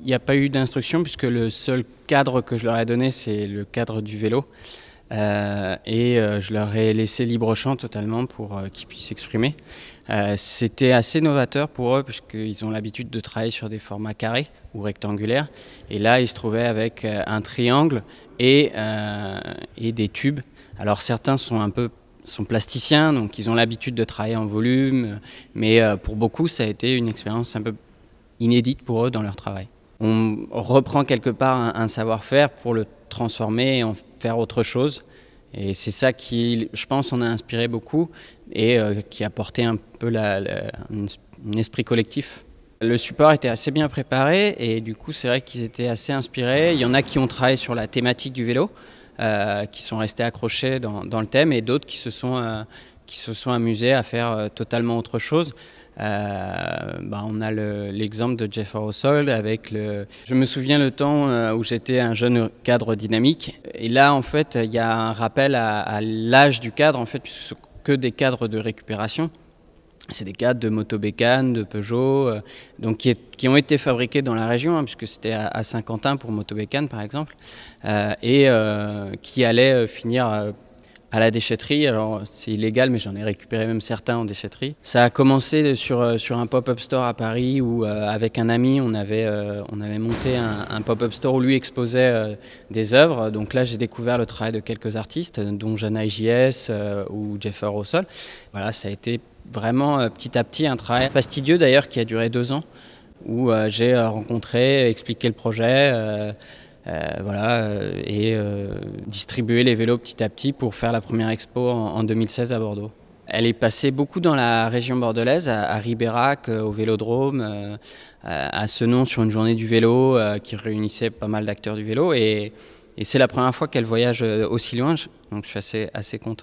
Il n'y a pas eu d'instruction puisque le seul cadre que je leur ai donné, c'est le cadre du vélo. Je leur ai laissé libre champ totalement pour qu'ils puissent s'exprimer. C'était assez novateur pour eux puisqu'ils ont l'habitude de travailler sur des formats carrés ou rectangulaires. Et là, ils se trouvaient avec un triangle et des tubes. Alors certains sont plasticiens, donc ils ont l'habitude de travailler en volume, mais pour beaucoup, ça a été une expérience un peu inédite pour eux dans leur travail. On reprend quelque part un savoir-faire pour le transformer et en faire autre chose. Et c'est ça qui, je pense, en a inspiré beaucoup et qui a porté un peu un esprit collectif. Le support était assez bien préparé et du coup, c'est vrai qu'ils étaient assez inspirés. Il y en a qui ont travaillé sur la thématique du vélo, qui sont restés accrochés dans le thème, et d'autres qui se sont amusés à faire totalement autre chose. On a l'exemple de Jeffer Russell je me souviens le temps où j'étais un jeune cadre dynamique, et là en fait il y a un rappel à l'âge du cadre en fait, puisque ce sont que des cadres de récupération. C'est des cadres de Motobécane, de Peugeot, donc qui ont été fabriqués dans la région, puisque c'était à Saint-Quentin pour Motobécane par exemple, qui allaient finir à la déchetterie. Alors c'est illégal, mais j'en ai récupéré même certains en déchetterie. Ça a commencé sur un pop-up store à Paris où avec un ami on avait monté un pop-up store où lui exposait des œuvres. Donc là j'ai découvert le travail de quelques artistes, dont Jana IJS ou Jeffer Russell. Voilà, ça a été vraiment petit à petit un travail fastidieux d'ailleurs qui a duré 2 ans, où j'ai rencontré, expliqué le projet, et distribuer les vélos petit à petit pour faire la première expo en 2016 à Bordeaux. Elle est passée beaucoup dans la région bordelaise, à Ribérac, au Vélodrome, à Senon sur une journée du vélo qui réunissait pas mal d'acteurs du vélo. Et c'est la première fois qu'elle voyage aussi loin, donc je suis assez content.